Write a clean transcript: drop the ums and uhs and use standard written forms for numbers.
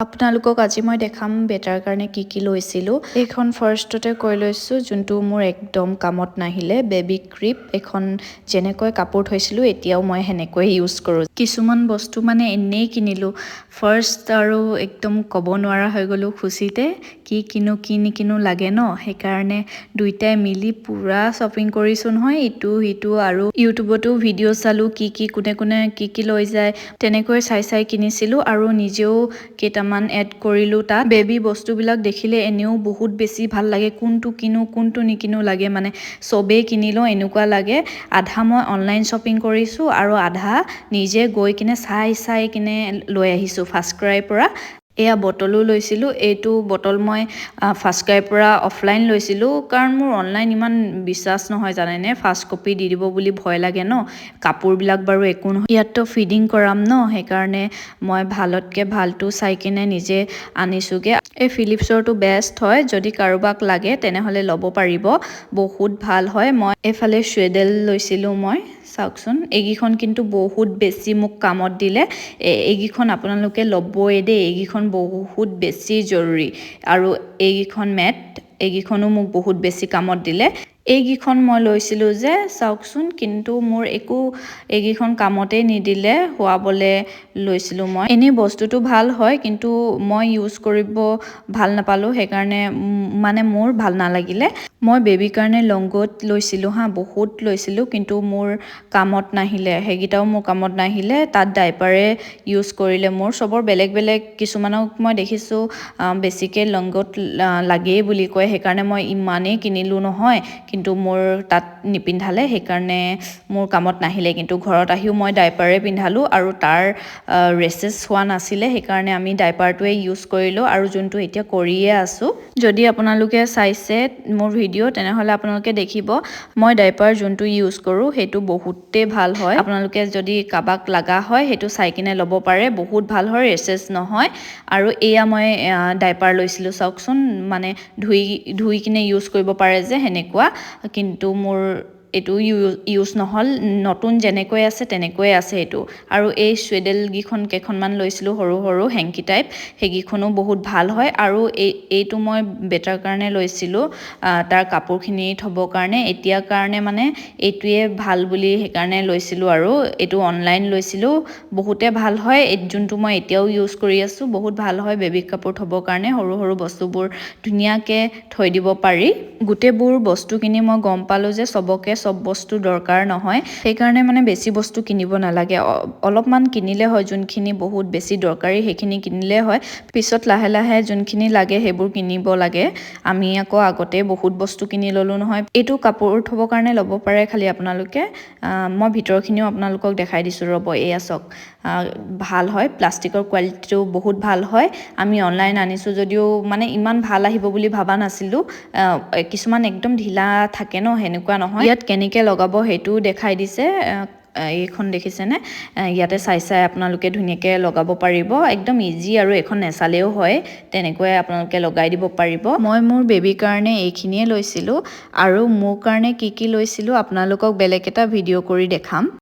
আপোনালোকক আজি মই দেখাম বেটাৰ কাৰণে কি লৈছিলোঁ। এইখন ফাৰ্ষ্টতে কৈ লৈছোঁ যোনটো মোৰ একদম কামত নাহিলে বেবী ক্ৰিপ। এখন যেনেকৈ কাপোৰ থৈছিলোঁ এতিয়াও মই সেনেকৈ ইউজ কৰোঁ। কিছুমান বস্তু মানে এনেই কিনিলোঁ ফাৰ্ষ্ট আৰু একদম ক'ব নোৱাৰা হৈ গ'লোঁ খুচিতে কি কিনো কি নিকিনো লাগে ন। সেইকাৰণে দুইটাই মিলি পুৰা শ্বপিং কৰিছোঁ নহয়, ইটো সিটো আৰু ইউটিউবতো ভিডিঅ' চালোঁ কোনে কি লৈ যায় তেনেকৈ চাই কিনিছিলোঁ আৰু নিজেও কেইটামান এড কৰিলোঁ তাত। বেবী বস্তুবিলাক দেখিলে এনেও বহুত বেছি ভাল লাগে, কোনটো কিনো কোনটো নিকিনো লাগে, মানে চবেই কিনি লওঁ এনেকুৱা লাগে। আধা মই অনলাইন শ্বপিং কৰিছোঁ আৰু আধা নিজে গৈ কিনে চাই কিনে লৈ আহিছোঁ ফাৰ্ষ্ট ক্ৰাইৰ পৰা। এয়া বটলো লৈছিলোঁ। এইটো বটল মই ফাৰ্ষ্ট ক্ৰাইৰ পৰা অফলাইন লৈছিলোঁ কাৰণ মোৰ অনলাইন ইমান বিশ্বাস নহয় জানেনে, ফাৰ্ষ্ট কপি দি দিব বুলি ভয় লাগে ন। কাপোৰবিলাক বাৰু একো নহয়, ইয়াততো ফিডিং কৰাম ন, সেইকাৰণে মই ভালতকৈ ভালটো চাই কিনে নিজে আনিছোঁগৈ। এই ফিলিপছৰটো বেষ্ট হয়, যদি কাৰোবাক লাগে তেনেহ'লে ল'ব পাৰিব, বহুত ভাল হয়। মই এইফালে চুৱেডেল লৈছিলোঁ মই, চাওকচোন এইকেইখন কিন্তু বহুত বেছি মোক কামত দিলে। এইকেইখন আপোনালোকে ল'বই দেই, এইকেইখন বহুত বেছি জৰুৰী। আৰু এইকেইখন মেট, এইকেইখনো মোক বহুত বেছি কামত দিলে। এইকেইখন মই লৈছিলোঁ যে চাওকচোন, কিন্তু মোৰ একো এইকেইখন কামতেই নিদিলে, শুৱাবলৈ লৈছিলোঁ মই। এনেই বস্তুটো ভাল হয় কিন্তু মই ইউজ কৰিব ভাল নাপালোঁ, সেইকাৰণে মানে মোৰ ভাল নালাগিলে। মই বেবীৰ কাৰণে লংগত লৈছিলোঁ বহুত লৈছিলোঁ কিন্তু মোৰ কামত নাহিলে, সেইকেইটাও মোৰ কামত নাহিলে। তাত ডাইপাৰে ইউজ কৰিলে মোৰ। চবৰ বেলেগ বেলেগ, কিছুমানক মই দেখিছোঁ বেছিকৈ লংগত লাগেই বুলি কয়, সেইকাৰণে মই ইমানেই কিনিলোঁ নহয়, কিন্তু মোৰ তাত নিপিন্ধালে, সেইকাৰণে মোৰ কামত নাহিলে। কিন্তু ঘৰত আহিও মই ডাইপাৰে পিন্ধালোঁ আৰু তাৰ ৰেচেছ হোৱা নাছিলে, সেইকাৰণে আমি ডাইপাৰটোৱে ইউজ কৰিলোঁ আৰু যোনটো এতিয়া কৰিয়ে আছোঁ। যদি আপোনালোকে চাইছে মোৰ ভিডিঅ' তেনেহ'লে আপোনালোকে দেখিব মই ডাইপাৰ যোনটো ইউজ কৰোঁ সেইটো বহুতেই ভাল হয়। আপোনালোকে যদি কাৰোবাক লগা হয় সেইটো চাই কিনে ল'ব পাৰে, বহুত ভাল হয়, ৰেচেছ নহয়। আৰু এয়া মই ডাইপাৰ লৈছিলোঁ চাওকচোন, মানে ধুই কিনে ইউজ কৰিব পাৰে যে সেনেকুৱা, কিন্তু মোৰ এইটো ইউজ নহ'ল, নতুন যেনেকৈ আছে তেনেকৈয়ে আছে এইটো। আৰু এই চুৱেডেল কেইখনমান লৈছিলোঁ সৰু হেংকি টাইপ, সেইকেইখনো বহুত ভাল হয়। আৰু এইটো মই বেটাৰ কাৰণে লৈছিলোঁ, তাৰ কাপোৰখিনি থ'বৰ কাৰণে। এতিয়াৰ কাৰণে মানে এইটোৱে ভাল বুলি সেইকাৰণে লৈছিলোঁ। আৰু এইটো অনলাইন লৈছিলোঁ, বহুতে ভাল হয়, যোনটো মই এতিয়াও ইউজ কৰি আছোঁ, বহুত ভাল হয় বেবী কাপোৰ থ'বৰ কাৰণে। সৰু বস্তুবোৰ ধুনীয়াকৈ থৈ দিব পাৰি। গোটেইবোৰ বস্তু কিনি মই গম পালোঁ যে চবকে চব বস্তু দৰকাৰ নহয়, সেইকাৰণে মানে বেছি বস্তু কিনিব নালাগে, অলপমান কিনিলে হয়। যোনখিনি বহুত বেছি দৰকাৰী সেইখিনি কিনিলে হয়, পিছত লাহে লাহে যোনখিনি লাগে সেইবোৰ কিনিব লাগে। আমি আকৌ আগতে বহুত বস্তু কিনি ল'লোঁ নহয়। এইটো কাপোৰ থ'বৰ কাৰণে ল'ব পাৰে খালি আপোনালোকে। মই ভিতৰখিনিও আপোনালোকক দেখাই দিছোঁ ৰ'ব, এয়া চাওক, ভাল হয়, প্লাষ্টিকৰ কোৱালিটিটো বহুত ভাল হয়। আমি অনলাইন আনিছোঁ যদিও মানে ইমান ভাল আহিব বুলি ভবা নাছিলোঁ, কিছুমান একদম ঢিলা থাকে ন, সেনেকুৱা নহয়। ইয়াত কেনেকৈ লগাব সেইটোও দেখাই দিছে, এইখন দেখিছেনে, ইয়াতে চাই আপোনালোকে ধুনীয়াকৈ লগাব পাৰিব, একদম ইজি। আৰু এখন নেচালেও হয়, তেনেকৈ আপোনালোকে লগাই দিব পাৰিব। মই মোৰ বেবীৰ কাৰণে এইখিনিয়ে লৈছিলোঁ, আৰু মোৰ কাৰণে কি লৈছিলোঁ আপোনালোকক বেলেগ এটা ভিডিঅ' কৰি দেখাম।